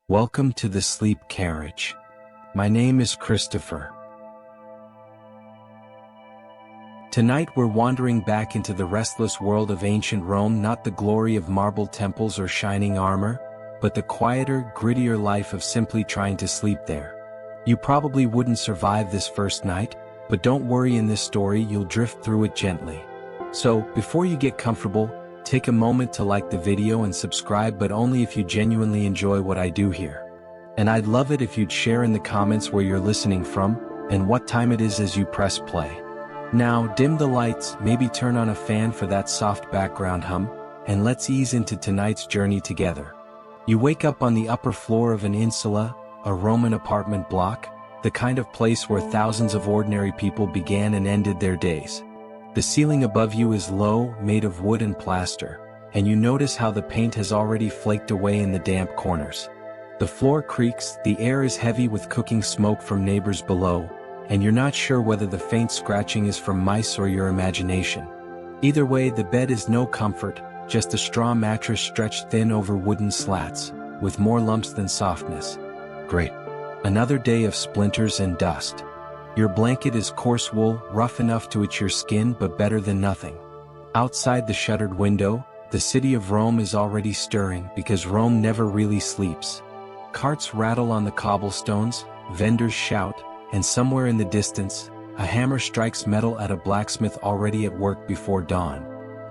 Welcome to the Sleep Carriage. My name is Christopher. Tonight we're wandering back into the restless world of ancient Rome, not the glory of marble temples or shining armor, but the quieter, grittier life of simply trying to sleep there. You probably wouldn't survive this first night, but don't worry, in this story you'll drift through it gently. So, before you get comfortable, take a moment to like the video and subscribe, but only if you genuinely enjoy what I do here. And I'd love it if you'd share in the comments where you're listening from, and what time it is as you press play. Now, dim the lights, maybe turn on a fan for that soft background hum, and let's ease into tonight's journey together. You wake up on the upper floor of an insula, a Roman apartment block, the kind of place where thousands of ordinary people began and ended their days. The ceiling above you is low, made of wood and plaster, and you notice how the paint has already flaked away in the damp corners. The floor creaks, the air is heavy with cooking smoke from neighbors below, and you're not sure whether the faint scratching is from mice or your imagination. Either way, the bed is no comfort, just a straw mattress stretched thin over wooden slats, with more lumps than softness. Great. Another day of splinters and dust. Your blanket is coarse wool, rough enough to itch your skin, but better than nothing. Outside the shuttered window, the city of Rome is already stirring, because Rome never really sleeps. Carts rattle on the cobblestones, vendors shout, and somewhere in the distance, a hammer strikes metal at a blacksmith already at work before dawn.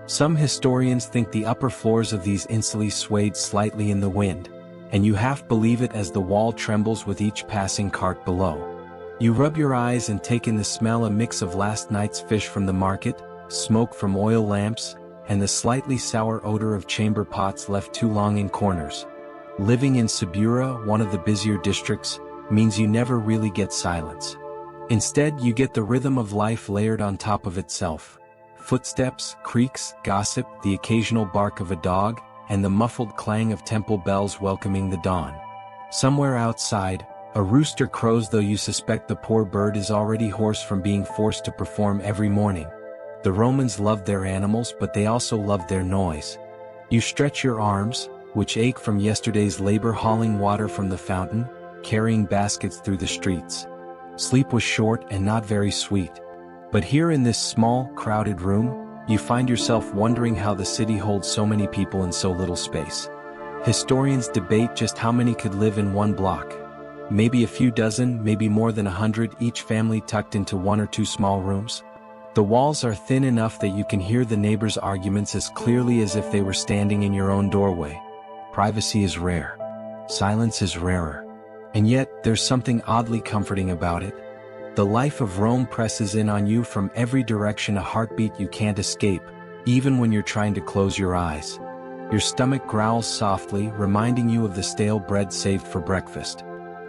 Some historians think the upper floors of these insulae swayed slightly in the wind, and you half believe it as the wall trembles with each passing cart below. You rub your eyes and take in the smell, a mix of last night's fish from the market, smoke from oil lamps, and the slightly sour odor of chamber pots left too long in corners. Living in Subura, one of the busier districts, means you never really get silence. Instead, you get the rhythm of life layered on top of itself. Footsteps, creaks, gossip, the occasional bark of a dog, and the muffled clang of temple bells welcoming the dawn. Somewhere outside, a rooster crows, though you suspect the poor bird is already hoarse from being forced to perform every morning. The Romans loved their animals, but they also loved their noise. You stretch your arms, which ache from yesterday's labor hauling water from the fountain, carrying baskets through the streets. Sleep was short and not very sweet. But here in this small, crowded room, you find yourself wondering how the city holds so many people in so little space. Historians debate just how many could live in one block. Maybe a few dozen, maybe more than 100, each family tucked into one or two small rooms. The walls are thin enough that you can hear the neighbors' arguments as clearly as if they were standing in your own doorway. Privacy is rare. Silence is rarer. And yet, there's something oddly comforting about it. The life of Rome presses in on you from every direction, a heartbeat you can't escape, even when you're trying to close your eyes. Your stomach growls softly, reminding you of the stale bread saved for breakfast.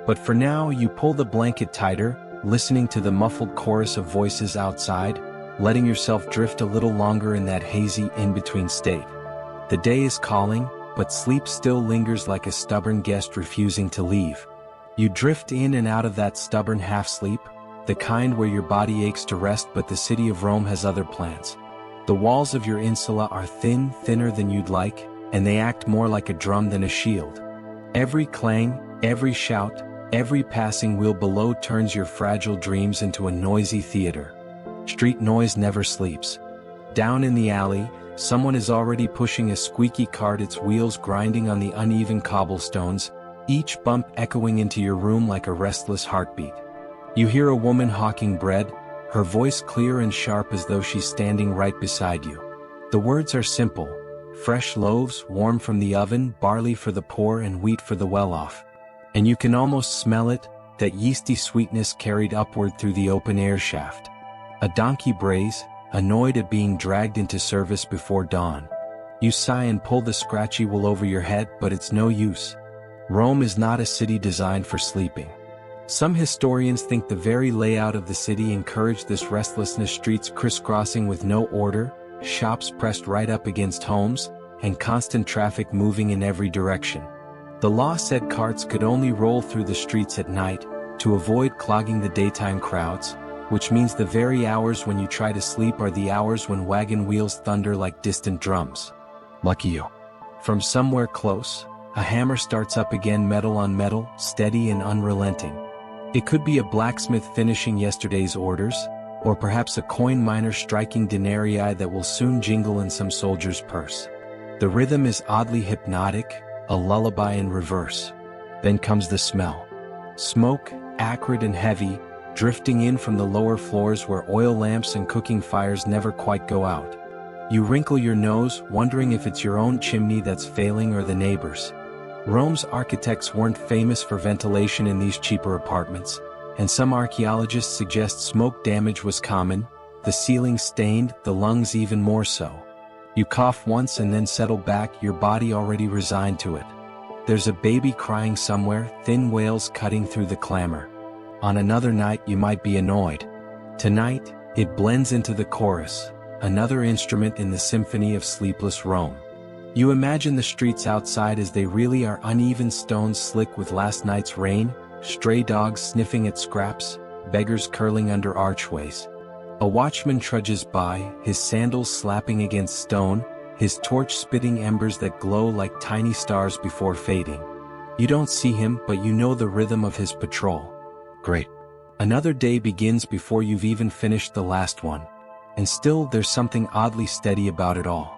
But for now, you pull the blanket tighter, listening to the muffled chorus of voices outside, letting yourself drift a little longer in that hazy in-between state. The day is calling, but sleep still lingers like a stubborn guest refusing to leave. You drift in and out of that stubborn half-sleep, the kind where your body aches to rest, but the city of Rome has other plans. The walls of your insula are thin, thinner than you'd like, and they act more like a drum than a shield. Every clang, every shout, every passing wheel below turns your fragile dreams into a noisy theater. Street noise never sleeps. Down in the alley, someone is already pushing a squeaky cart, its wheels grinding on the uneven cobblestones, each bump echoing into your room like a restless heartbeat. You hear a woman hawking bread, her voice clear and sharp as though she's standing right beside you. The words are simple: fresh loaves, warm from the oven, barley for the poor and wheat for the well-off. And you can almost smell it, that yeasty sweetness carried upward through the open-air shaft. A donkey brays, annoyed at being dragged into service before dawn. You sigh and pull the scratchy wool over your head, but it's no use. Rome is not a city designed for sleeping. Some historians think the very layout of the city encouraged this restlessness: streets crisscrossing with no order, shops pressed right up against homes, and constant traffic moving in every direction. The law said carts could only roll through the streets at night, to avoid clogging the daytime crowds, which means the very hours when you try to sleep are the hours when wagon wheels thunder like distant drums. Lucky you. From somewhere close, A hammer starts up again, metal on metal, steady and unrelenting. It could be a blacksmith finishing yesterday's orders, or perhaps a coin miner striking denarii that will soon jingle in some soldier's purse. The rhythm is oddly hypnotic, a lullaby in reverse. Then comes the smell. Smoke, acrid and heavy, drifting in from the lower floors where oil lamps and cooking fires never quite go out. You wrinkle your nose, wondering if it's your own chimney that's failing or the neighbor's. Rome's architects weren't famous for ventilation in these cheaper apartments, and some archaeologists suggest smoke damage was common, the ceiling stained, the lungs even more so. You cough once and then settle back, your body already resigned to it. There's a baby crying somewhere, thin wails cutting through the clamor. On another night you might be annoyed. Tonight, it blends into the chorus, another instrument in the symphony of sleepless Rome. You imagine the streets outside as they really are, uneven stones slick with last night's rain, stray dogs sniffing at scraps, beggars curling under archways. A watchman trudges by, his sandals slapping against stone, his torch spitting embers that glow like tiny stars before fading. You don't see him, but you know the rhythm of his patrol. Great. Another day begins before you've even finished the last one. And still there's something oddly steady about it all.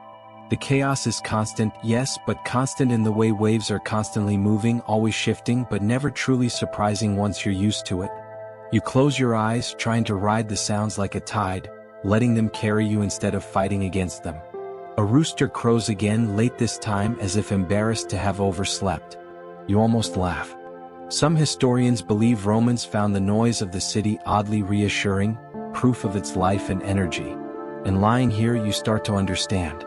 The chaos is constant, yes, but constant in the way waves are constantly moving, always shifting, but never truly surprising once you're used to it. You close your eyes, trying to ride the sounds like a tide, letting them carry you instead of fighting against them. A rooster crows again, late this time, as if embarrassed to have overslept. You almost laugh. Some historians believe Romans found the noise of the city oddly reassuring, proof of its life and energy. And lying here you start to understand.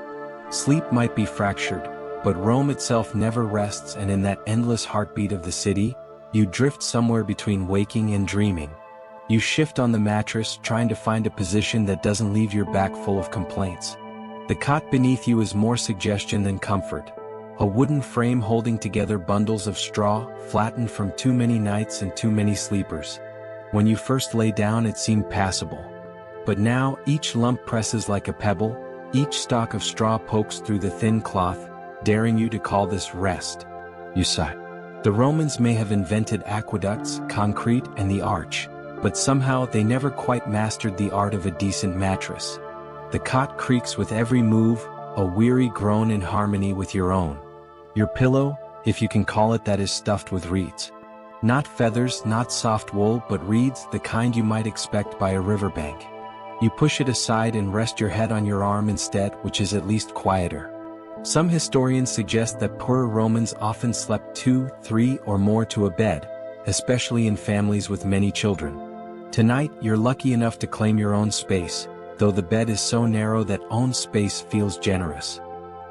Sleep might be fractured, but Rome itself never rests, and in that endless heartbeat of the city, you drift somewhere between waking and dreaming. You shift on the mattress, trying to find a position that doesn't leave your back full of complaints. The cot beneath you is more suggestion than comfort. A wooden frame holding together bundles of straw, flattened from too many nights and too many sleepers. When you first lay down it seemed passable. But now each lump presses like a pebble, each stalk of straw pokes through the thin cloth, daring you to call this rest. You sigh. The Romans may have invented aqueducts, concrete, and the arch, but somehow they never quite mastered the art of a decent mattress. The cot creaks with every move, a weary groan in harmony with your own. Your pillow, if you can call it that, is stuffed with reeds. Not feathers, not soft wool, but reeds, the kind you might expect by a riverbank. You push it aside and rest your head on your arm instead, which is at least quieter. Some historians suggest that poorer Romans often slept 2, 3, or more to a bed, especially in families with many children. Tonight, you're lucky enough to claim your own space, though the bed is so narrow that own space feels generous.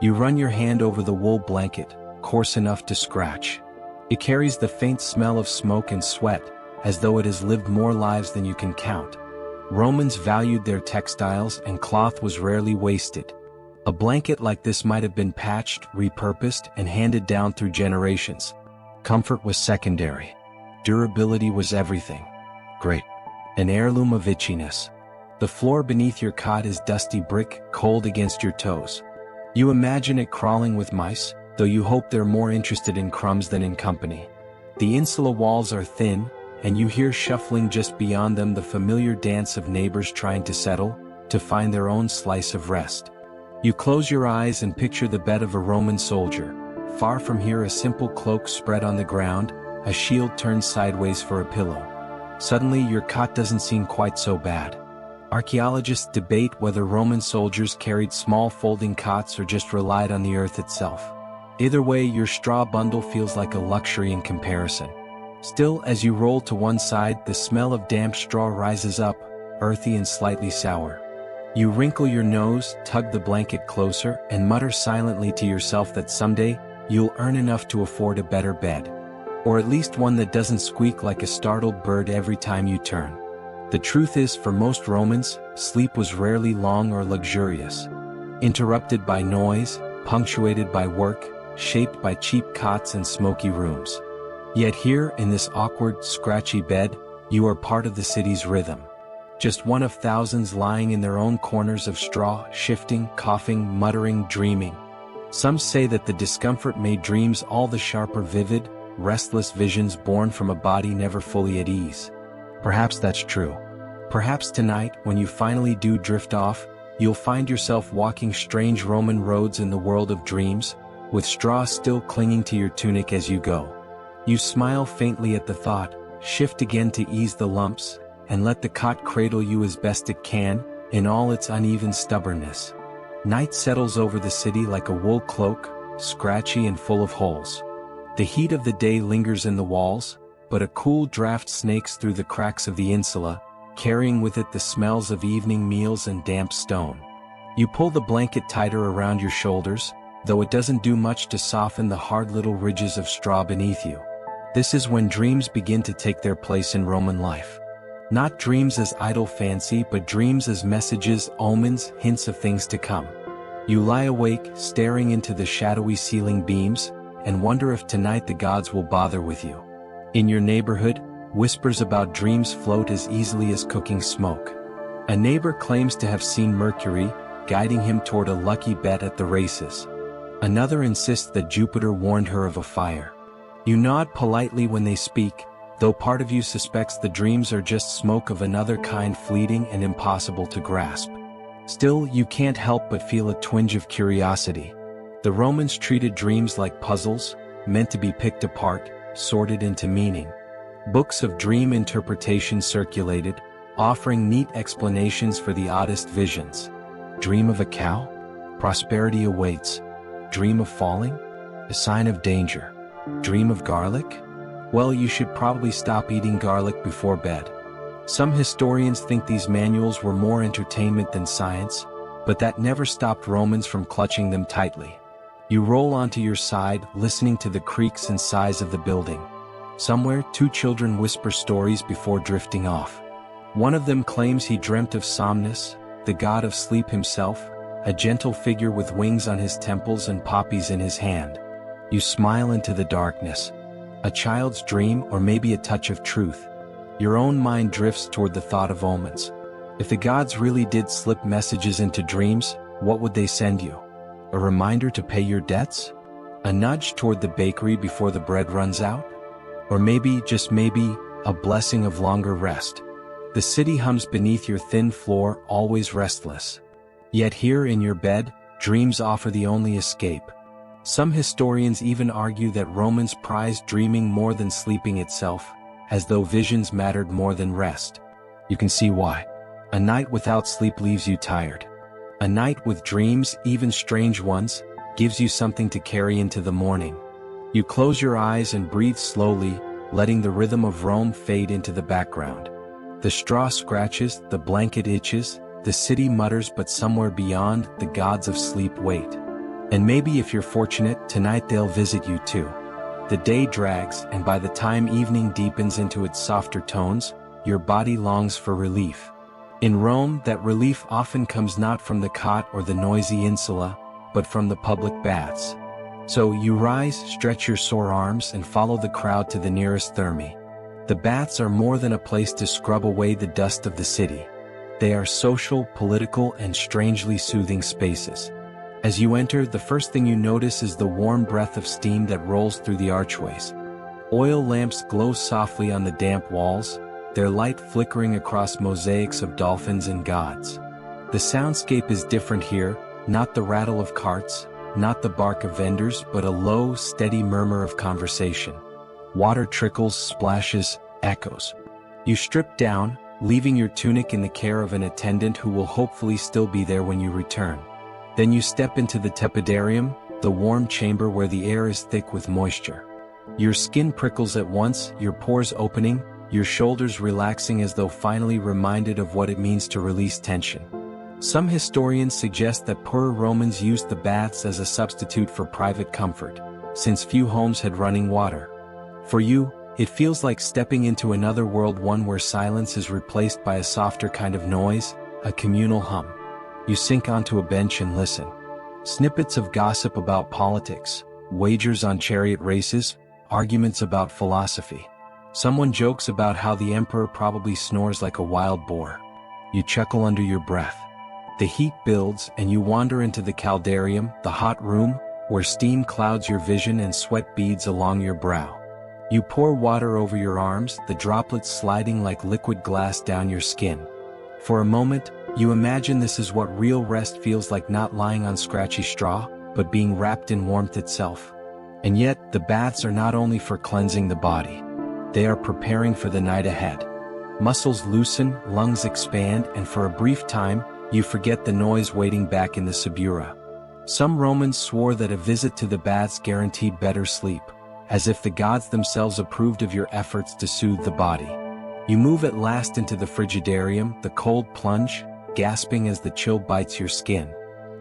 You run your hand over the wool blanket, coarse enough to scratch. It carries the faint smell of smoke and sweat, as though it has lived more lives than you can count. Romans valued their textiles, and cloth was rarely wasted. A blanket like this might have been patched, repurposed, and handed down through generations. Comfort was secondary. Durability was everything. Great. An heirloom of itchiness. The floor beneath your cot is dusty brick, cold against your toes. You imagine it crawling with mice, though you hope they're more interested in crumbs than in company. The insula walls are thin, and you hear shuffling just beyond them the familiar dance of neighbors trying to settle, to find their own slice of rest. You close your eyes and picture the bed of a Roman soldier. Far from here, a simple cloak spread on the ground, a shield turned sideways for a pillow. Suddenly your cot doesn't seem quite so bad. Archaeologists debate whether Roman soldiers carried small folding cots or just relied on the earth itself. Either way, your straw bundle feels like a luxury in comparison. Still, as you roll to one side, the smell of damp straw rises up, earthy and slightly sour. You wrinkle your nose, tug the blanket closer, and mutter silently to yourself that someday, you'll earn enough to afford a better bed. Or at least one that doesn't squeak like a startled bird every time you turn. The truth is, for most Romans, sleep was rarely long or luxurious. Interrupted by noise, punctuated by work, shaped by cheap cots and smoky rooms. Yet here, in this awkward, scratchy bed, you are part of the city's rhythm. Just one of thousands lying in their own corners of straw, shifting, coughing, muttering, dreaming. Some say that the discomfort made dreams all the sharper, vivid, restless visions born from a body never fully at ease. Perhaps that's true. Perhaps tonight, when you finally do drift off, you'll find yourself walking strange Roman roads in the world of dreams, with straw still clinging to your tunic as you go. You smile faintly at the thought, shift again to ease the lumps, and let the cot cradle you as best it can, in all its uneven stubbornness. Night settles over the city like a wool cloak, scratchy and full of holes. The heat of the day lingers in the walls, but a cool draft snakes through the cracks of the insula, carrying with it the smells of evening meals and damp stone. You pull the blanket tighter around your shoulders, though it doesn't do much to soften the hard little ridges of straw beneath you. This is when dreams begin to take their place in Roman life. Not dreams as idle fancy, but dreams as messages, omens, hints of things to come. You lie awake, staring into the shadowy ceiling beams, and wonder if tonight the gods will bother with you. In your neighborhood, whispers about dreams float as easily as cooking smoke. A neighbor claims to have seen Mercury, guiding him toward a lucky bet at the races. Another insists that Jupiter warned her of a fire. You nod politely when they speak, though part of you suspects the dreams are just smoke of another kind, fleeting and impossible to grasp. Still, you can't help but feel a twinge of curiosity. The Romans treated dreams like puzzles, meant to be picked apart, sorted into meaning. Books of dream interpretation circulated, offering neat explanations for the oddest visions. Dream of a cow? Prosperity awaits. Dream of falling? A sign of danger. Dream of garlic? Well, you should probably stop eating garlic before bed. Some historians think these manuals were more entertainment than science, but that never stopped Romans from clutching them tightly. You roll onto your side, listening to the creaks and sighs of the building. Somewhere, two children whisper stories before drifting off. One of them claims he dreamt of Somnus, the god of sleep himself, a gentle figure with wings on his temples and poppies in his hand. You smile into the darkness. A child's dream, or maybe a touch of truth. Your own mind drifts toward the thought of omens. If the gods really did slip messages into dreams, what would they send you? A reminder to pay your debts? A nudge toward the bakery before the bread runs out? Or maybe, just maybe, a blessing of longer rest. The city hums beneath your thin floor, always restless. Yet here in your bed, dreams offer the only escape. Some historians even argue that Romans prized dreaming more than sleeping itself, as though visions mattered more than rest. You can see why. A night without sleep leaves you tired. A night with dreams, even strange ones, gives you something to carry into the morning. You close your eyes and breathe slowly, letting the rhythm of Rome fade into the background. The straw scratches, the blanket itches, the city mutters, but somewhere beyond, the gods of sleep wait. And maybe if you're fortunate, tonight they'll visit you too. The day drags, and by the time evening deepens into its softer tones, your body longs for relief. In Rome, that relief often comes not from the cot or the noisy insula, but from the public baths. So you rise, stretch your sore arms, and follow the crowd to the nearest thermae. The baths are more than a place to scrub away the dust of the city. They are social, political, and strangely soothing spaces. As you enter, the first thing you notice is the warm breath of steam that rolls through the archways. Oil lamps glow softly on the damp walls, their light flickering across mosaics of dolphins and gods. The soundscape is different here, not the rattle of carts, not the bark of vendors, but a low, steady murmur of conversation. Water trickles, splashes, echoes. You strip down, leaving your tunic in the care of an attendant who will hopefully still be there when you return. Then you step into the tepidarium, the warm chamber where the air is thick with moisture. Your skin prickles at once, your pores opening, your shoulders relaxing as though finally reminded of what it means to release tension. Some historians suggest that poorer Romans used the baths as a substitute for private comfort, since few homes had running water. For you, it feels like stepping into another world, one where silence is replaced by a softer kind of noise, a communal hum. You sink onto a bench and listen. Snippets of gossip about politics, wagers on chariot races, arguments about philosophy. Someone jokes about how the emperor probably snores like a wild boar. You chuckle under your breath. The heat builds and you wander into the caldarium, the hot room, where steam clouds your vision and sweat beads along your brow. You pour water over your arms, the droplets sliding like liquid glass down your skin. For a moment, you imagine this is what real rest feels like, not lying on scratchy straw, but being wrapped in warmth itself. And yet, the baths are not only for cleansing the body. They are preparing for the night ahead. Muscles loosen, lungs expand, and for a brief time, you forget the noise waiting back in the Subura. Some Romans swore that a visit to the baths guaranteed better sleep, as if the gods themselves approved of your efforts to soothe the body. You move at last into the frigidarium, the cold plunge, gasping as the chill bites your skin.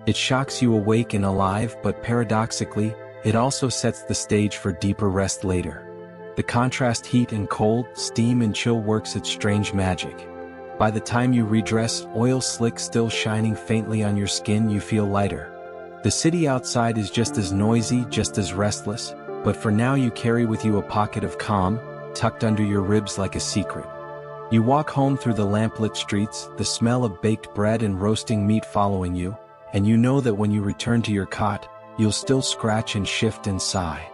It shocks you awake and alive, but paradoxically, it also sets the stage for deeper rest later. The contrast, heat and cold, steam and chill, works its strange magic. By the time you redress, oil slick still shining faintly on your skin, you feel lighter. The city outside is just as noisy, just as restless, but for now you carry with you a pocket of calm, tucked under your ribs like a secret. You walk home through the lamplit streets, the smell of baked bread and roasting meat following you, and you know that when you return to your cot, you'll still scratch and shift and sigh.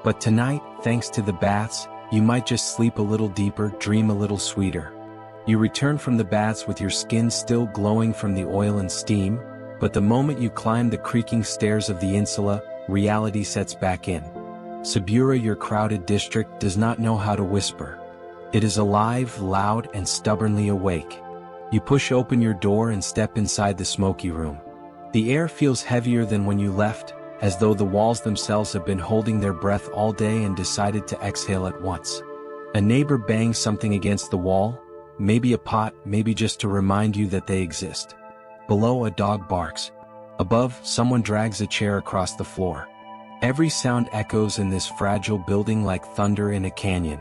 But tonight, thanks to the baths, you might just sleep a little deeper, dream a little sweeter. You return from the baths with your skin still glowing from the oil and steam, but the moment you climb the creaking stairs of the insula, reality sets back in. Subura, your crowded district, does not know how to whisper. It is alive, loud, and stubbornly awake. You push open your door and step inside the smoky room. The air feels heavier than when you left, as though the walls themselves have been holding their breath all day and decided to exhale at once. A neighbor bangs something against the wall, maybe a pot, maybe just to remind you that they exist. Below, a dog barks. Above, someone drags a chair across the floor. Every sound echoes in this fragile building like thunder in a canyon.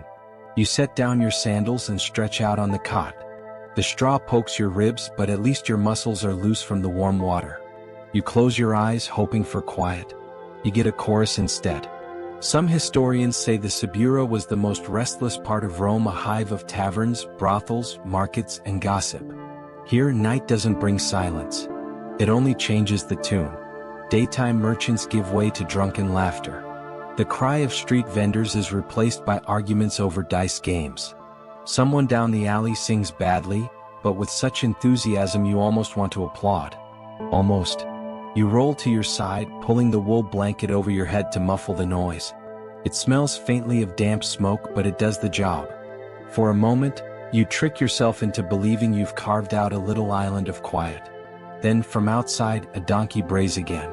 You set down your sandals and stretch out on the cot. The straw pokes your ribs, but at least your muscles are loose from the warm water. You close your eyes, hoping for quiet. You get a chorus instead. Some historians say the Subura was the most restless part of Rome, a hive of taverns, brothels, markets, and gossip. Here, night doesn't bring silence. It only changes the tune. Daytime merchants give way to drunken laughter. The cry of street vendors is replaced by arguments over dice games. Someone down the alley sings badly, but with such enthusiasm you almost want to applaud. Almost. You roll to your side, pulling the wool blanket over your head to muffle the noise. It smells faintly of damp smoke, but it does the job. For a moment, you trick yourself into believing you've carved out a little island of quiet. Then from outside, a donkey brays again.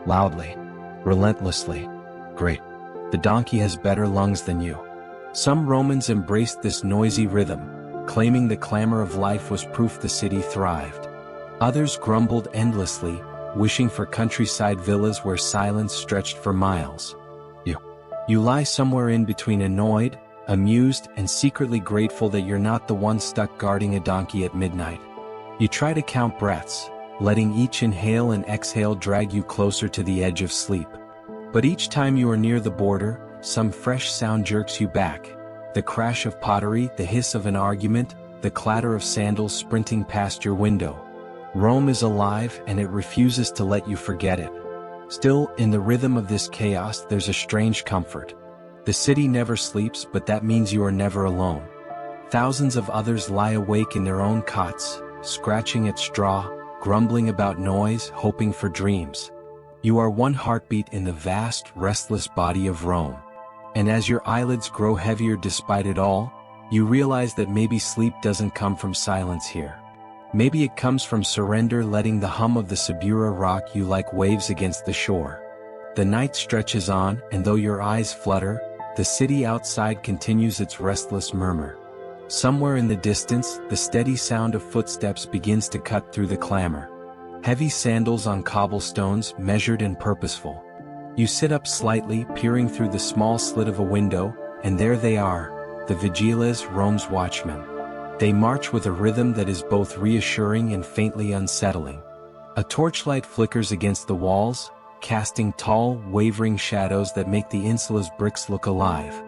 Loudly. Relentlessly. Great. The donkey has better lungs than you. Some Romans embraced this noisy rhythm, claiming the clamor of life was proof the city thrived. Others grumbled endlessly, wishing for countryside villas where silence stretched for miles. You lie somewhere in between, annoyed, amused, and secretly grateful that you're not the one stuck guarding a donkey at midnight. You try to count breaths, letting each inhale and exhale drag you closer to the edge of sleep. But each time you are near the border, some fresh sound jerks you back. The crash of pottery, the hiss of an argument, the clatter of sandals sprinting past your window. Rome is alive, and it refuses to let you forget it. Still, in the rhythm of this chaos, there's a strange comfort. The city never sleeps, but that means you are never alone. Thousands of others lie awake in their own cots, scratching at straw, grumbling about noise, hoping for dreams. You are one heartbeat in the vast, restless body of Rome. And as your eyelids grow heavier despite it all, you realize that maybe sleep doesn't come from silence here. Maybe it comes from surrender, letting the hum of the Subura rock you like waves against the shore. The night stretches on, and though your eyes flutter, the city outside continues its restless murmur. Somewhere in the distance, the steady sound of footsteps begins to cut through the clamor. Heavy sandals on cobblestones, measured and purposeful. You sit up slightly, peering through the small slit of a window, and there they are, the vigiles, Rome's watchmen. They march with a rhythm that is both reassuring and faintly unsettling. A torchlight flickers against the walls, casting tall, wavering shadows that make the insula's bricks look alive.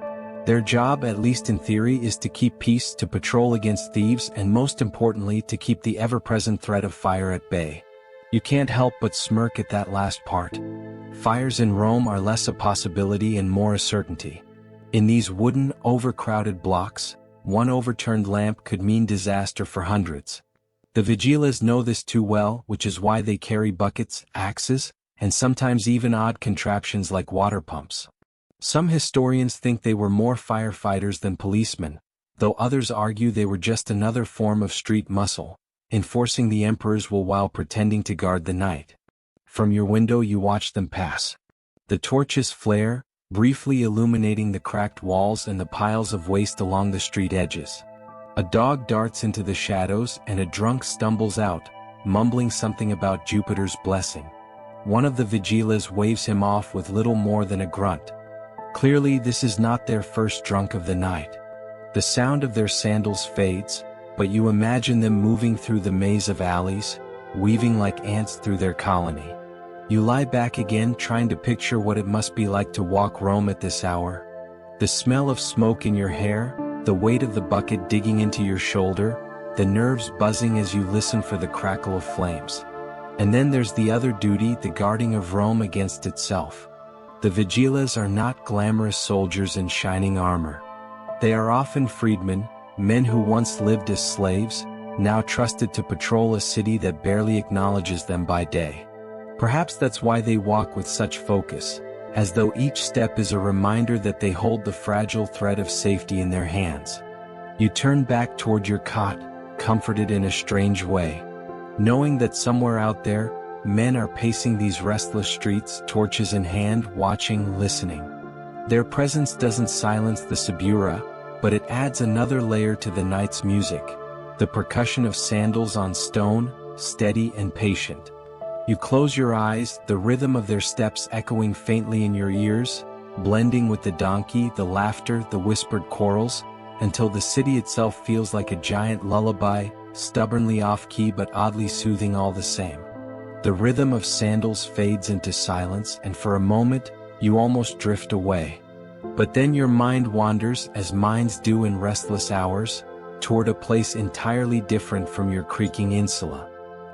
Their job, at least in theory, is to keep peace, to patrol against thieves, and most importantly, to keep the ever-present threat of fire at bay. You can't help but smirk at that last part. Fires in Rome are less a possibility and more a certainty. In these wooden, overcrowded blocks, one overturned lamp could mean disaster for hundreds. The vigilas know this too well, which is why they carry buckets, axes, and sometimes even odd contraptions like water pumps. Some historians think they were more firefighters than policemen, though others argue they were just another form of street muscle, enforcing the emperor's will while pretending to guard the night. From your window you watch them pass. The torches flare, briefly illuminating the cracked walls and the piles of waste along the street edges. A dog darts into the shadows and a drunk stumbles out, mumbling something about Jupiter's blessing. One of the vigilas waves him off with little more than a grunt. Clearly this is not their first drunk of the night. The sound of their sandals fades, but you imagine them moving through the maze of alleys, weaving like ants through their colony. You lie back again trying to picture what it must be like to walk Rome at this hour. The smell of smoke in your hair, the weight of the bucket digging into your shoulder, the nerves buzzing as you listen for the crackle of flames. And then there's the other duty, the guarding of Rome against itself. The vigilas are not glamorous soldiers in shining armor. They are often freedmen, men who once lived as slaves, now trusted to patrol a city that barely acknowledges them by day. Perhaps that's why they walk with such focus, as though each step is a reminder that they hold the fragile thread of safety in their hands. You turn back toward your cot, comforted in a strange way, knowing that somewhere out there, men are pacing these restless streets, torches in hand, watching, listening. Their presence doesn't silence the subura, but it adds another layer to the night's music, the percussion of sandals on stone, steady and patient. You close your eyes, the rhythm of their steps echoing faintly in your ears, blending with the donkey, the laughter, the whispered quarrels, until the city itself feels like a giant lullaby, stubbornly off-key but oddly soothing all the same. The rhythm of sandals fades into silence, and for a moment, you almost drift away. But then your mind wanders, as minds do in restless hours, toward a place entirely different from your creaking insula.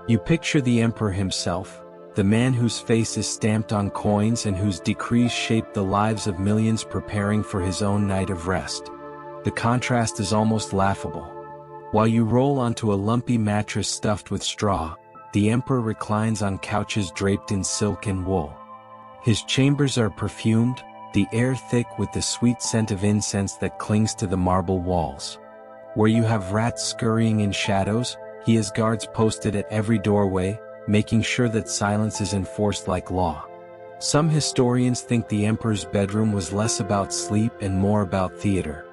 You picture the emperor himself, the man whose face is stamped on coins and whose decrees shape the lives of millions preparing for his own night of rest. The contrast is almost laughable. While you roll onto a lumpy mattress stuffed with straw, the emperor reclines on couches draped in silk and wool. His chambers are perfumed, the air thick with the sweet scent of incense that clings to the marble walls. Where you have rats scurrying in shadows, he has guards posted at every doorway, making sure that silence is enforced like law. Some historians think the emperor's bedroom was less about sleep and more about theater.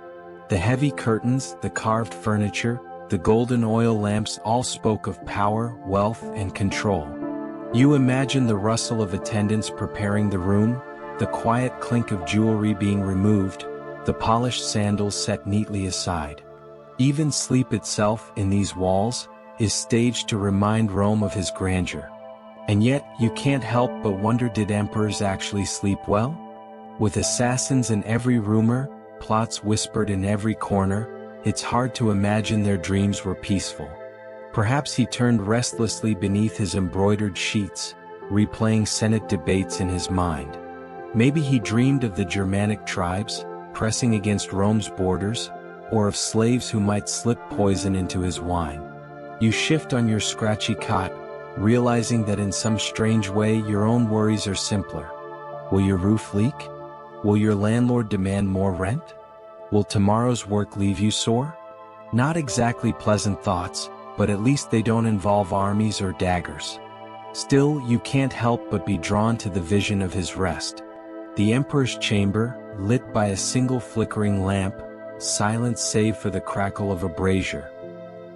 The heavy curtains, the carved furniture, the golden oil lamps all spoke of power, wealth, and control. You imagine the rustle of attendants preparing the room, the quiet clink of jewelry being removed, the polished sandals set neatly aside. Even sleep itself, in these walls, is staged to remind Rome of his grandeur. And yet, you can't help but wonder, did emperors actually sleep well? With assassins in every rumor, plots whispered in every corner, it's hard to imagine their dreams were peaceful. Perhaps he turned restlessly beneath his embroidered sheets, replaying Senate debates in his mind. Maybe he dreamed of the Germanic tribes, pressing against Rome's borders, or of slaves who might slip poison into his wine. You shift on your scratchy cot, realizing that in some strange way your own worries are simpler. Will your roof leak? Will your landlord demand more rent? Will tomorrow's work leave you sore? Not exactly pleasant thoughts, but at least they don't involve armies or daggers. Still, you can't help but be drawn to the vision of his rest. The emperor's chamber, lit by a single flickering lamp, silent save for the crackle of a brazier.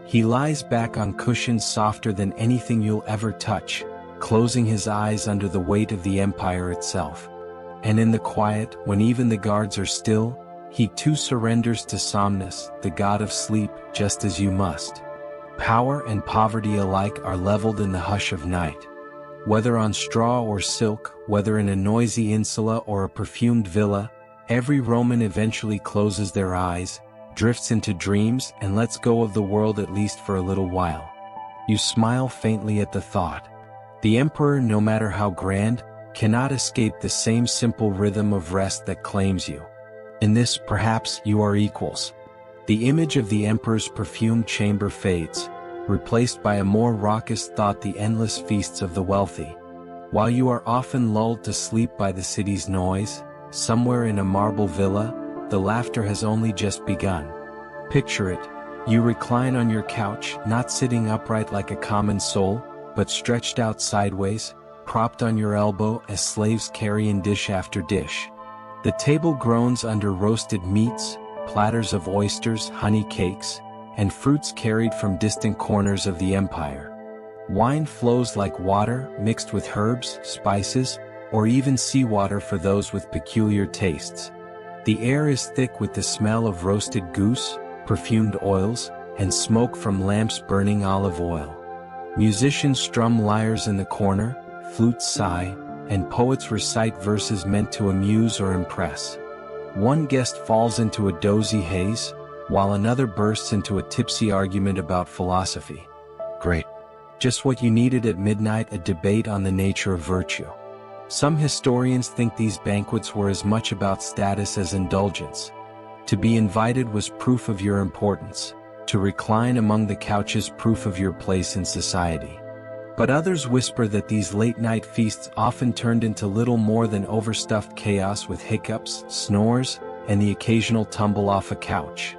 He lies back on cushions softer than anything you'll ever touch, closing his eyes under the weight of the empire itself. And in the quiet, when even the guards are still, he too surrenders to Somnus, the god of sleep, just as you must. Power and poverty alike are leveled in the hush of night. Whether on straw or silk, whether in a noisy insula or a perfumed villa, every Roman eventually closes their eyes, drifts into dreams, and lets go of the world at least for a little while. You smile faintly at the thought. The emperor, no matter how grand, cannot escape the same simple rhythm of rest that claims you. In this, perhaps, you are equals. The image of the emperor's perfumed chamber fades, replaced by a more raucous thought: the endless feasts of the wealthy. While you are often lulled to sleep by the city's noise, somewhere in a marble villa, the laughter has only just begun. Picture it. You recline on your couch, not sitting upright like a common soul, but stretched out sideways, propped on your elbow as slaves carry in dish after dish. The table groans under roasted meats, platters of oysters, honey cakes, and fruits carried from distant corners of the empire. Wine flows like water, mixed with herbs, spices, or even seawater for those with peculiar tastes. The air is thick with the smell of roasted goose, perfumed oils, and smoke from lamps burning olive oil. Musicians strum lyres in the corner, flutes sigh, and poets recite verses meant to amuse or impress. One guest falls into a dozy haze, while another bursts into a tipsy argument about philosophy. Great. Just what you needed at midnight: a debate on the nature of virtue. Some historians think these banquets were as much about status as indulgence. To be invited was proof of your importance. To recline among the couches, proof of your place in society. But others whisper that these late-night feasts often turned into little more than overstuffed chaos with hiccups, snores, and the occasional tumble off a couch.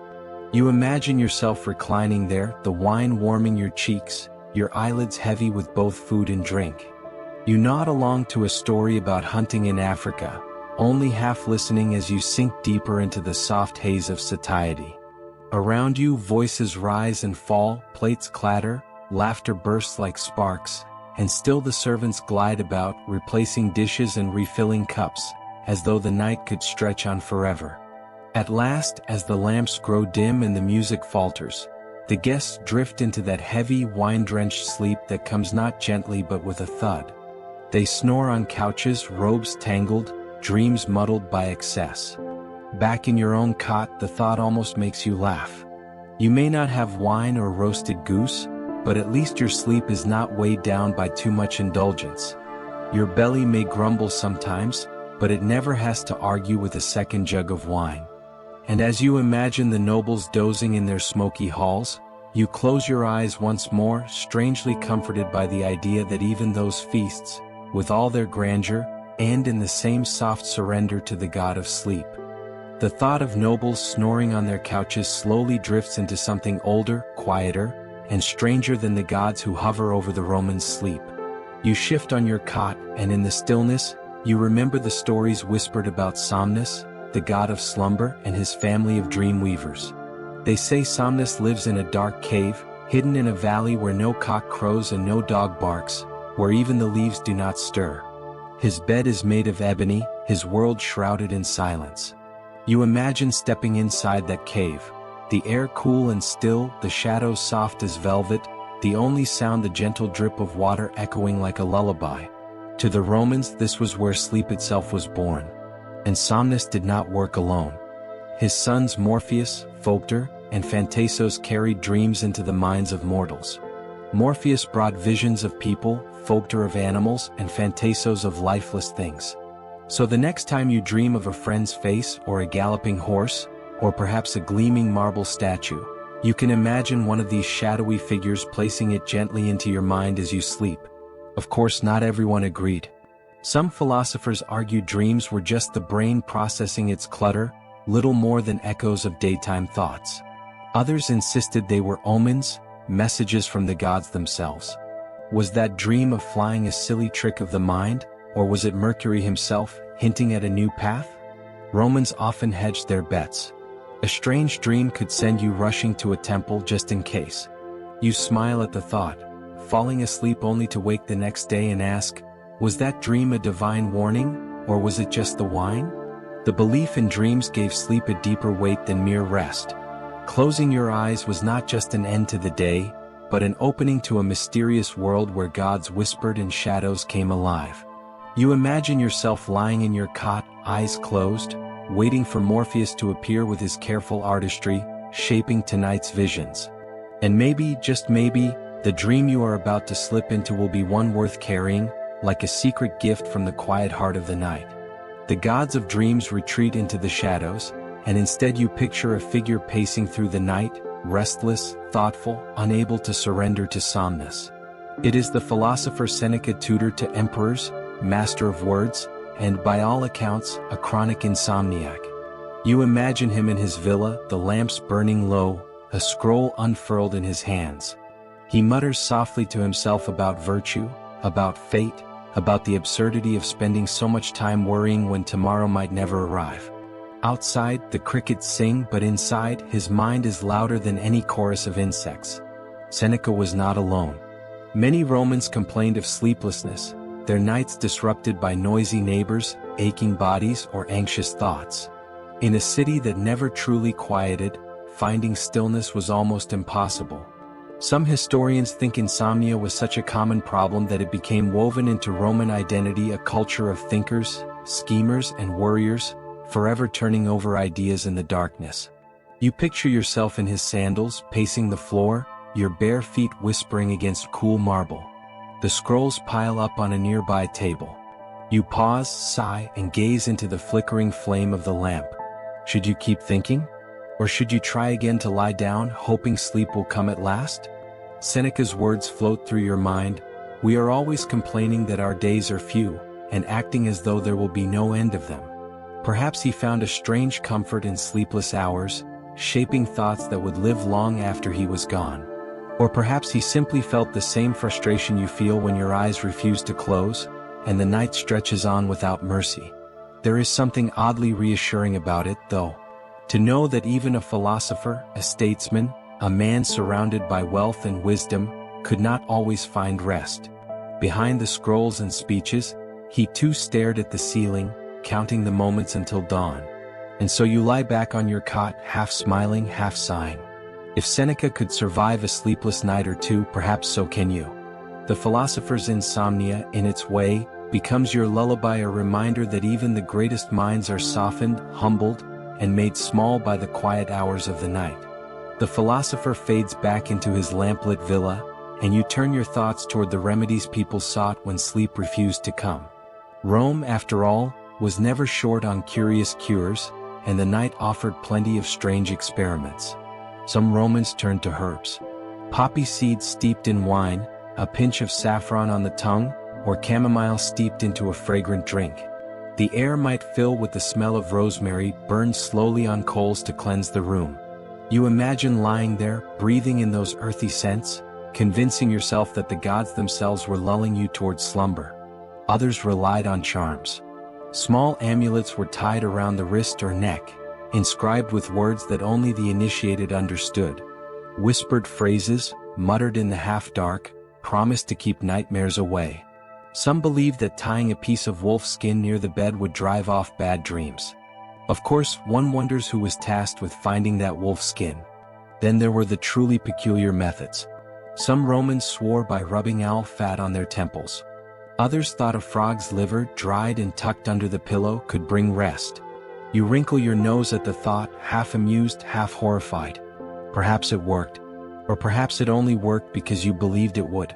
You imagine yourself reclining there, the wine warming your cheeks, your eyelids heavy with both food and drink. You nod along to a story about hunting in Africa, only half listening as you sink deeper into the soft haze of satiety. Around you, voices rise and fall, plates clatter, laughter bursts like sparks, and still the servants glide about, replacing dishes and refilling cups, as though the night could stretch on forever. At last, as the lamps grow dim and the music falters, the guests drift into that heavy, wine-drenched sleep that comes not gently but with a thud. They snore on couches, robes tangled, dreams muddled by excess. Back in your own cot, the thought almost makes you laugh. You may not have wine or roasted goose, but at least your sleep is not weighed down by too much indulgence. Your belly may grumble sometimes, but it never has to argue with a second jug of wine. And as you imagine the nobles dozing in their smoky halls, you close your eyes once more, strangely comforted by the idea that even those feasts, with all their grandeur, end in the same soft surrender to the god of sleep. The thought of nobles snoring on their couches slowly drifts into something older, quieter, and stranger than the gods who hover over the Romans' sleep. You shift on your cot, and in the stillness, you remember the stories whispered about Somnus, the god of slumber, and his family of dream weavers. They say Somnus lives in a dark cave, hidden in a valley where no cock crows and no dog barks, where even the leaves do not stir. His bed is made of ebony, his world shrouded in silence. You imagine stepping inside that cave, the air cool and still, the shadows soft as velvet, the only sound the gentle drip of water echoing like a lullaby. To the Romans, this was where sleep itself was born. And Somnus did not work alone. His sons Morpheus, Phoctor, and Phantasos carried dreams into the minds of mortals. Morpheus brought visions of people, Phoctor of animals, and Phantasos of lifeless things. So the next time you dream of a friend's face, or a galloping horse, or perhaps a gleaming marble statue, you can imagine one of these shadowy figures placing it gently into your mind as you sleep. Of course, not everyone agreed. Some philosophers argued dreams were just the brain processing its clutter, little more than echoes of daytime thoughts. Others insisted they were omens, messages from the gods themselves. Was that dream of flying a silly trick of the mind, or was it Mercury himself, hinting at a new path? Romans often hedged their bets. A strange dream could send you rushing to a temple just in case. You smile at the thought, falling asleep only to wake the next day and ask, was that dream a divine warning, or was it just the wine? The belief in dreams gave sleep a deeper weight than mere rest. Closing your eyes was not just an end to the day, but an opening to a mysterious world where gods whispered and shadows came alive. You imagine yourself lying in your cot, eyes closed, waiting for Morpheus to appear with his careful artistry, shaping tonight's visions. And maybe, just maybe, the dream you are about to slip into will be one worth carrying, like a secret gift from the quiet heart of the night. The gods of dreams retreat into the shadows, and instead you picture a figure pacing through the night, restless, thoughtful, unable to surrender to somnus. It is the philosopher Seneca, tutor to emperors, master of words, and by all accounts, a chronic insomniac. You imagine him in his villa, the lamps burning low, a scroll unfurled in his hands. He mutters softly to himself about virtue, about fate, about the absurdity of spending so much time worrying when tomorrow might never arrive. Outside, the crickets sing, but inside, his mind is louder than any chorus of insects. Seneca was not alone. Many Romans complained of sleeplessness, their nights disrupted by noisy neighbors, aching bodies, or anxious thoughts. In a city that never truly quieted, finding stillness was almost impossible. Some historians think insomnia was such a common problem that it became woven into Roman identity, a culture of thinkers, schemers, and warriors, forever turning over ideas in the darkness. You picture yourself in his sandals, pacing the floor, your bare feet whispering against cool marble. The scrolls pile up on a nearby table. You pause, sigh, and gaze into the flickering flame of the lamp. Should you keep thinking? Or should you try again to lie down, hoping sleep will come at last? Seneca's words float through your mind. We are always complaining that our days are few, and acting as though there will be no end of them. Perhaps he found a strange comfort in sleepless hours, shaping thoughts that would live long after he was gone. Or perhaps he simply felt the same frustration you feel when your eyes refuse to close, and the night stretches on without mercy. There is something oddly reassuring about it, though. To know that even a philosopher, a statesman, a man surrounded by wealth and wisdom, could not always find rest. Behind the scrolls and speeches, he too stared at the ceiling, counting the moments until dawn. And so you lie back on your cot, half smiling, half sighing. If Seneca could survive a sleepless night or two, perhaps so can you. The philosopher's insomnia, in its way, becomes your lullaby, a reminder that even the greatest minds are softened, humbled, and made small by the quiet hours of the night. The philosopher fades back into his lamplit villa, and you turn your thoughts toward the remedies people sought when sleep refused to come. Rome, after all, was never short on curious cures, and the night offered plenty of strange experiments. Some Romans turned to herbs. Poppy seeds steeped in wine, a pinch of saffron on the tongue, or chamomile steeped into a fragrant drink. The air might fill with the smell of rosemary, burned slowly on coals to cleanse the room. You imagine lying there, breathing in those earthy scents, convincing yourself that the gods themselves were lulling you towards slumber. Others relied on charms. Small amulets were tied around the wrist or neck, inscribed with words that only the initiated understood. Whispered phrases, muttered in the half-dark, promised to keep nightmares away. Some believed that tying a piece of wolf skin near the bed would drive off bad dreams. Of course, one wonders who was tasked with finding that wolf skin. Then there were the truly peculiar methods. Some Romans swore by rubbing owl fat on their temples. Others thought a frog's liver, dried and tucked under the pillow, could bring rest. You wrinkle your nose at the thought, half amused, half horrified. Perhaps it worked. Or perhaps it only worked because you believed it would.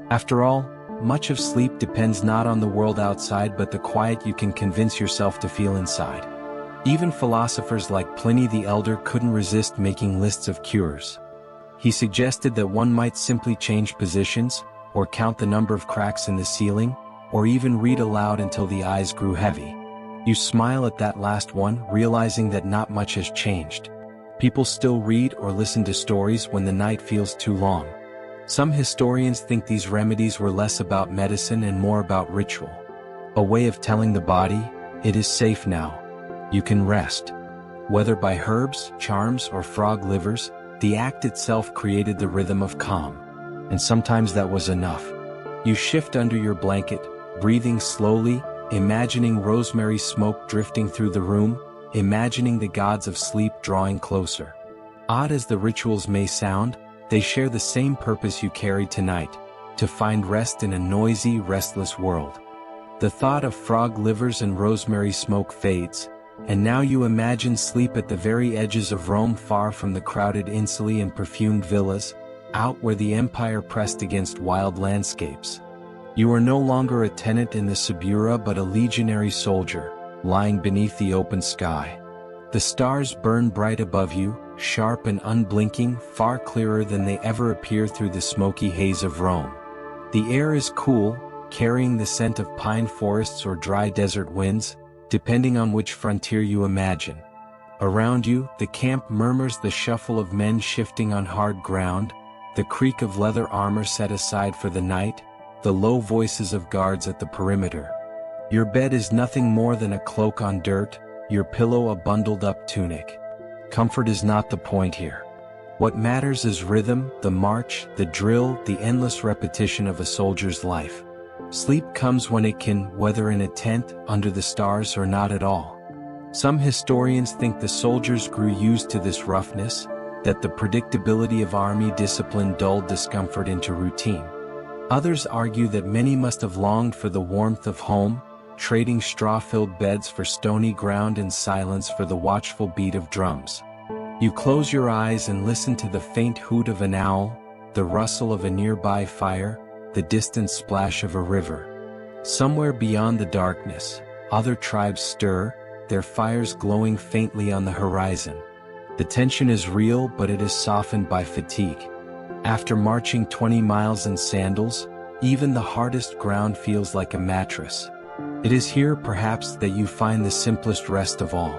After all, much of sleep depends not on the world outside but the quiet you can convince yourself to feel inside. Even philosophers like Pliny the Elder couldn't resist making lists of cures. He suggested that one might simply change positions, or count the number of cracks in the ceiling, or even read aloud until the eyes grew heavy. You smile at that last one, realizing that not much has changed. People still read or listen to stories when the night feels too long. Some historians think these remedies were less about medicine and more about ritual. A way of telling the body, it is safe now. You can rest. Whether by herbs, charms, or frog livers, the act itself created the rhythm of calm. And sometimes that was enough. You shift under your blanket, breathing slowly, imagining rosemary smoke drifting through the room, imagining the gods of sleep drawing closer. Odd as the rituals may sound, they share the same purpose you carry tonight, to find rest in a noisy, restless world. The thought of frog livers and rosemary smoke fades, and now you imagine sleep at the very edges of Rome, far from the crowded insulae and perfumed villas, out where the empire pressed against wild landscapes. You are no longer a tenant in the Subura but a legionary soldier, lying beneath the open sky. The stars burn bright above you, sharp and unblinking, far clearer than they ever appear through the smoky haze of Rome. The air is cool, carrying the scent of pine forests or dry desert winds, depending on which frontier you imagine. Around you, the camp murmurs the shuffle of men shifting on hard ground, the creak of leather armor set aside for the night, the low voices of guards at the perimeter. Your bed is nothing more than a cloak on dirt, your pillow a bundled-up tunic. Comfort is not the point here. What matters is rhythm, the march, the drill, the endless repetition of a soldier's life. Sleep comes when it can, whether in a tent, under the stars or not at all. Some historians think the soldiers grew used to this roughness, that the predictability of army discipline dulled discomfort into routine. Others argue that many must have longed for the warmth of home, trading straw-filled beds for stony ground and silence for the watchful beat of drums. You close your eyes and listen to the faint hoot of an owl, the rustle of a nearby fire, the distant splash of a river. Somewhere beyond the darkness, other tribes stir, their fires glowing faintly on the horizon. The tension is real, but it is softened by fatigue. After marching 20 miles in sandals, even the hardest ground feels like a mattress. It is here, perhaps, that you find the simplest rest of all.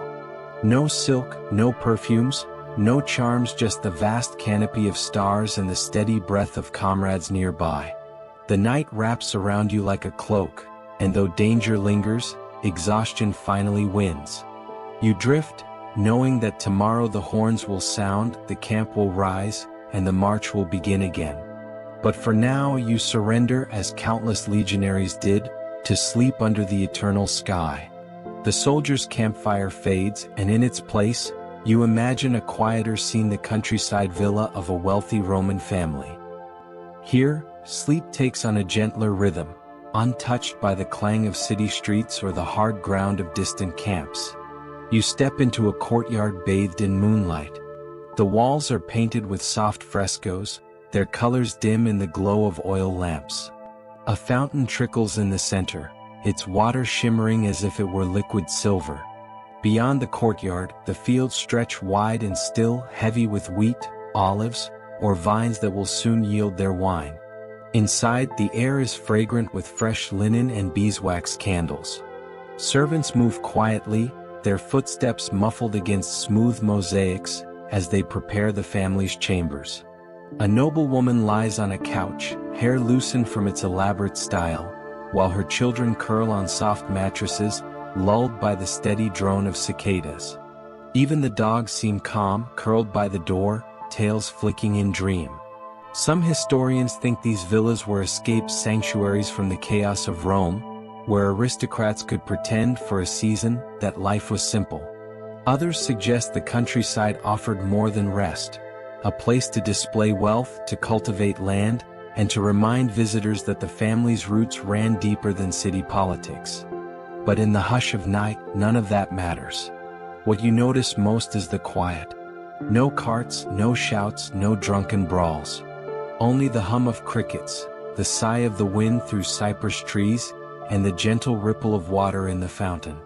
No silk, no perfumes, no charms, just the vast canopy of stars and the steady breath of comrades nearby. The night wraps around you like a cloak, and though danger lingers, exhaustion finally wins. You drift, knowing that tomorrow the horns will sound, the camp will rise, and the march will begin again. But for now you surrender, as countless legionaries did, to sleep under the eternal sky. The soldier's campfire fades, and in its place, you imagine a quieter scene, the countryside villa of a wealthy Roman family. Here, sleep takes on a gentler rhythm, untouched by the clang of city streets or the hard ground of distant camps. You step into a courtyard bathed in moonlight. The walls are painted with soft frescoes, their colors dim in the glow of oil lamps. A fountain trickles in the center, its water shimmering as if it were liquid silver. Beyond the courtyard, the fields stretch wide and still, heavy with wheat, olives, or vines that will soon yield their wine. Inside, the air is fragrant with fresh linen and beeswax candles. Servants move quietly, their footsteps muffled against smooth mosaics, as they prepare the family's chambers. A noblewoman lies on a couch, hair loosened from its elaborate style, while her children curl on soft mattresses, lulled by the steady drone of cicadas. Even the dogs seem calm, curled by the door, tails flicking in dream. Some historians think these villas were escaped sanctuaries from the chaos of Rome, where aristocrats could pretend for a season that life was simple. Others suggest the countryside offered more than rest, a place to display wealth, to cultivate land, and to remind visitors that the family's roots ran deeper than city politics. But in the hush of night, none of that matters. What you notice most is the quiet. No carts, no shouts, no drunken brawls. Only the hum of crickets, the sigh of the wind through cypress trees, and the gentle ripple of water in the fountain.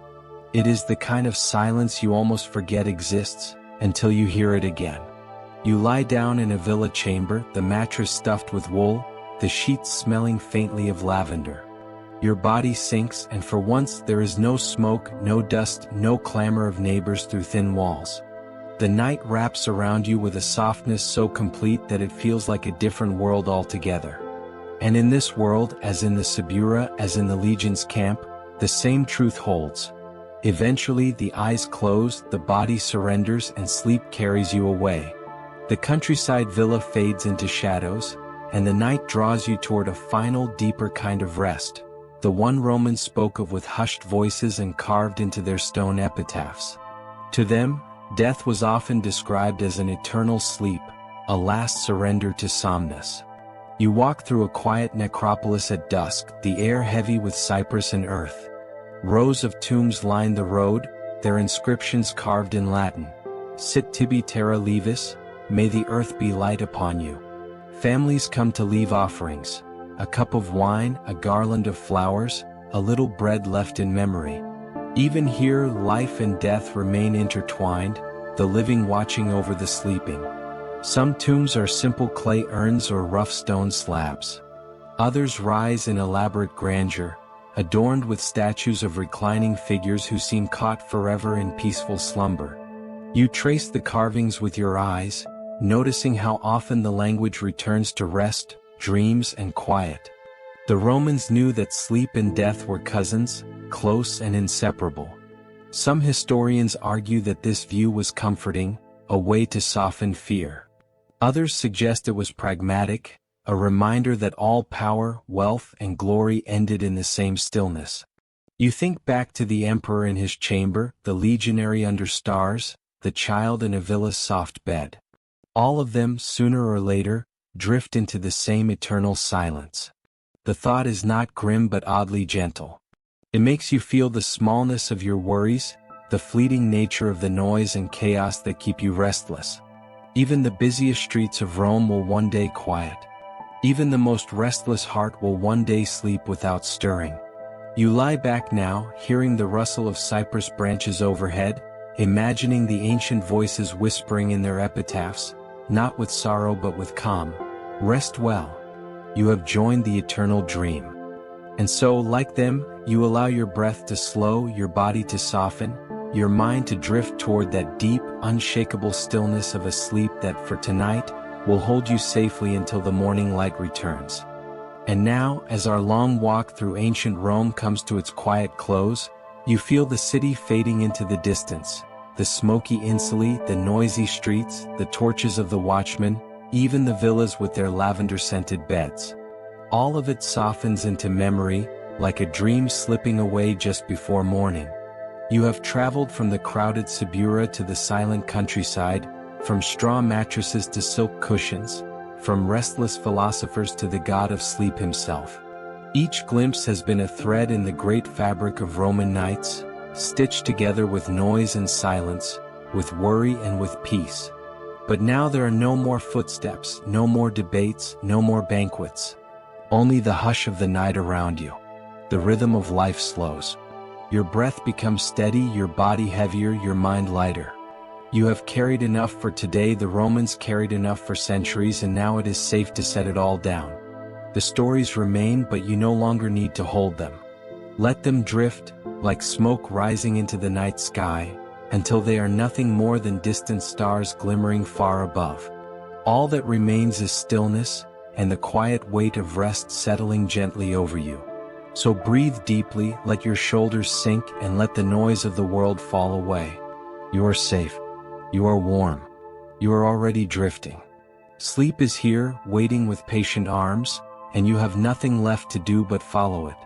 It is the kind of silence you almost forget exists, until you hear it again. You lie down in a villa chamber, the mattress stuffed with wool, the sheets smelling faintly of lavender. Your body sinks, and for once there is no smoke, no dust, no clamor of neighbors through thin walls. The night wraps around you with a softness so complete that it feels like a different world altogether. And in this world, as in the Subura, as in the legion's camp, the same truth holds. Eventually the eyes close, the body surrenders, and sleep carries you away. The countryside villa fades into shadows, and the night draws you toward a final, deeper kind of rest, the one Romans spoke of with hushed voices and carved into their stone epitaphs. To them, death was often described as an eternal sleep, a last surrender to somnus. You walk through a quiet necropolis at dusk, the air heavy with cypress and earth. Rows of tombs line the road, their inscriptions carved in Latin. Sit tibi terra levis, may the earth be light upon you. Families come to leave offerings. a cup of wine, a garland of flowers, a little bread left in memory. Even here, life and death remain intertwined, the living watching over the sleeping. Some tombs are simple clay urns or rough stone slabs. Others rise in elaborate grandeur, adorned with statues of reclining figures who seem caught forever in peaceful slumber. You trace the carvings with your eyes, noticing how often the language returns to rest, dreams, and quiet. The Romans knew that sleep and death were cousins, close and inseparable. Some historians argue that this view was comforting, a way to soften fear. Others suggest it was pragmatic, a reminder that all power, wealth, and glory ended in the same stillness. You think back to the emperor in his chamber, the legionary under stars, the child in a villa's soft bed. All of them, sooner or later, drift into the same eternal silence. The thought is not grim but oddly gentle. It makes you feel the smallness of your worries, the fleeting nature of the noise and chaos that keep you restless. Even the busiest streets of Rome will one day quiet. Even the most restless heart will one day sleep without stirring. You lie back now, hearing the rustle of cypress branches overhead, imagining the ancient voices whispering in their epitaphs, not with sorrow but with calm. Rest well. You have joined the eternal dream. And so, like them, you allow your breath to slow, your body to soften, your mind to drift toward that deep, unshakable stillness of a sleep that, for tonight, will hold you safely until the morning light returns. And now, as our long walk through ancient Rome comes to its quiet close, you feel the city fading into the distance, the smoky insulae, the noisy streets, the torches of the watchmen, even the villas with their lavender-scented beds. All of it softens into memory, like a dream slipping away just before morning. You have traveled from the crowded Suburra to the silent countryside, from straw mattresses to silk cushions, from restless philosophers to the god of sleep himself. Each glimpse has been a thread in the great fabric of Roman nights, stitched together with noise and silence, with worry and with peace. But now there are no more footsteps, no more debates, no more banquets. Only the hush of the night around you. The rhythm of life slows. Your breath becomes steady, your body heavier, your mind lighter. You have carried enough for today. The Romans carried enough for centuries, and now it is safe to set it all down. The stories remain, but you no longer need to hold them. Let them drift, like smoke rising into the night sky, until they are nothing more than distant stars glimmering far above. All that remains is stillness, and the quiet weight of rest settling gently over you. So breathe deeply, let your shoulders sink, and let the noise of the world fall away. You are safe. You are warm. You are already drifting. Sleep is here, waiting with patient arms, and you have nothing left to do but follow it.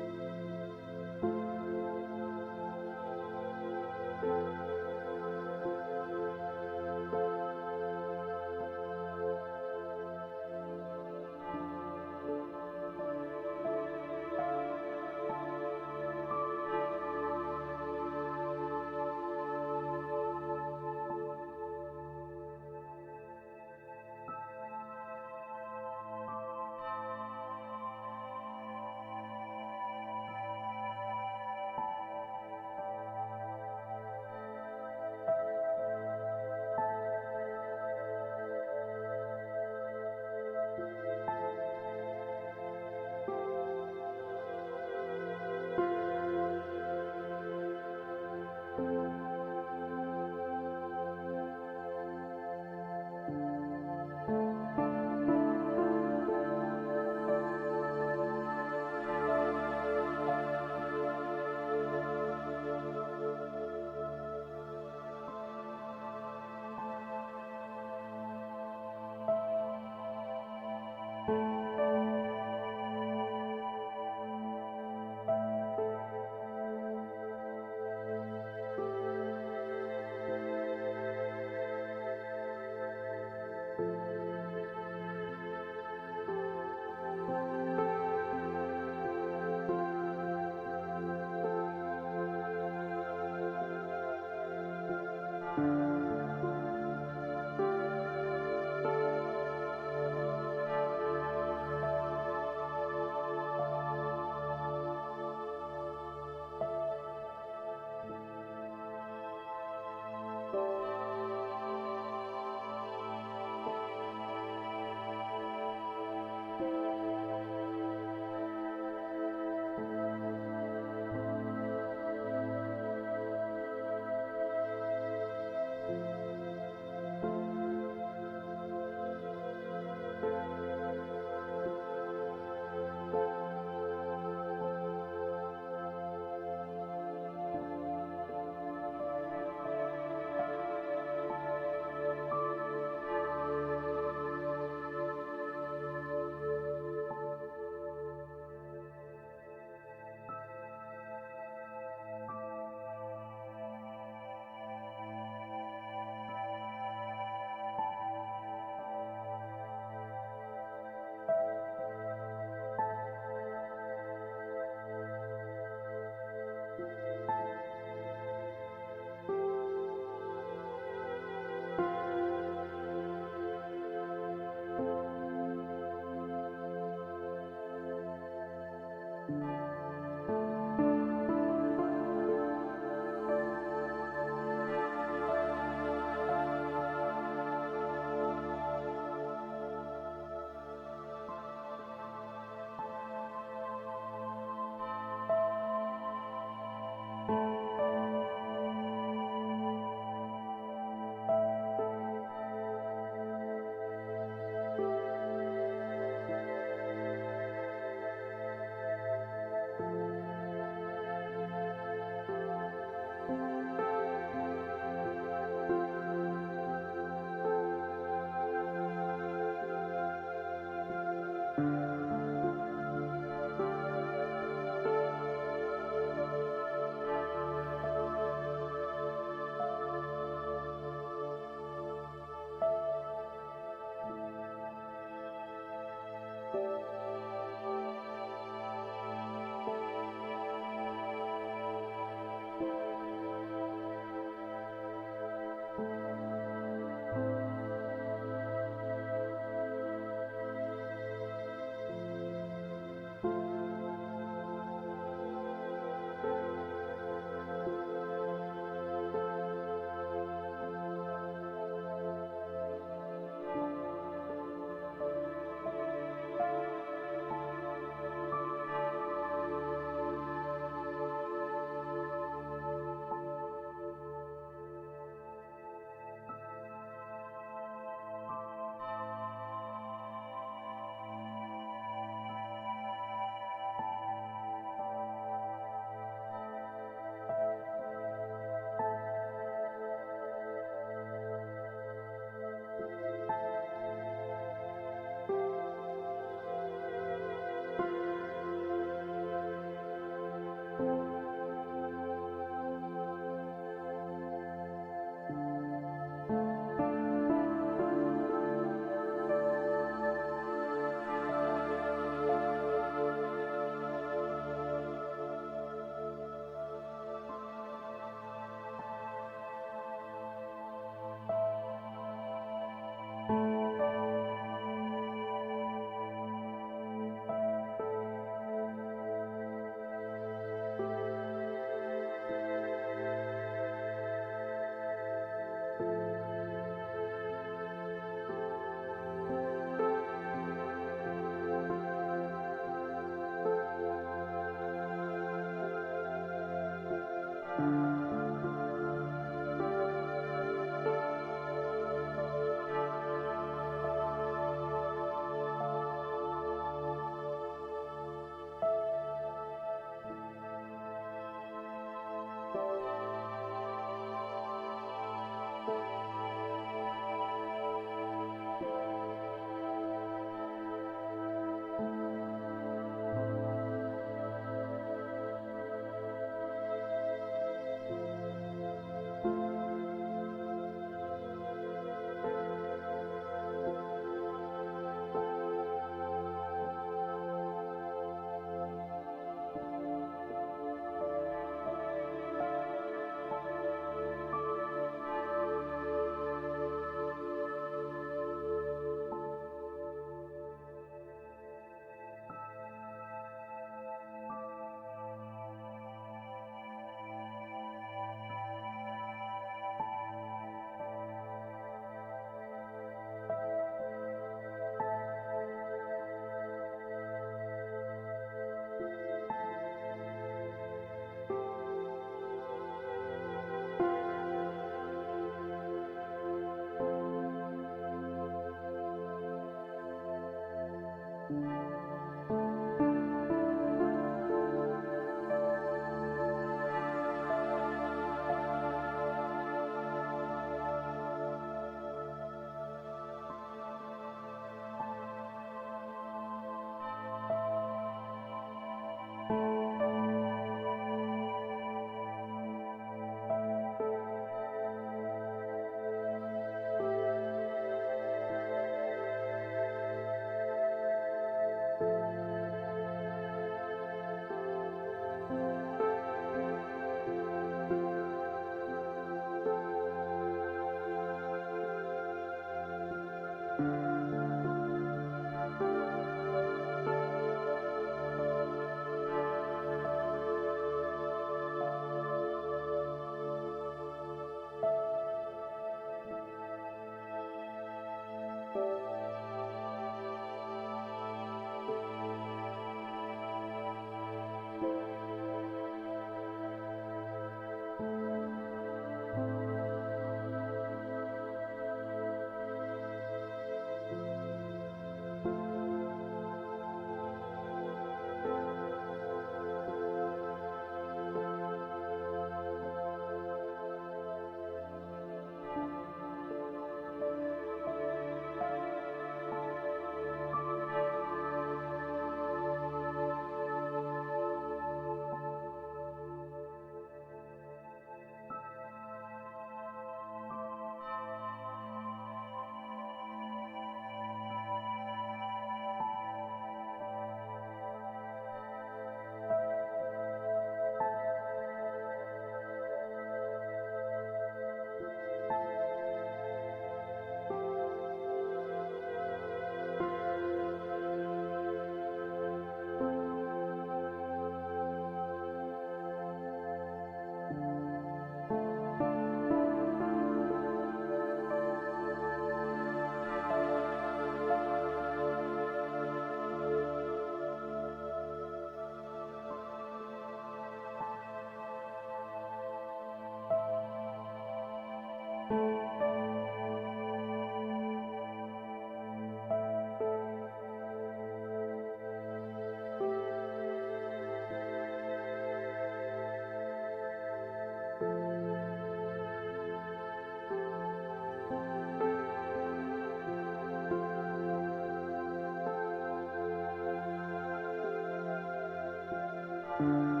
you.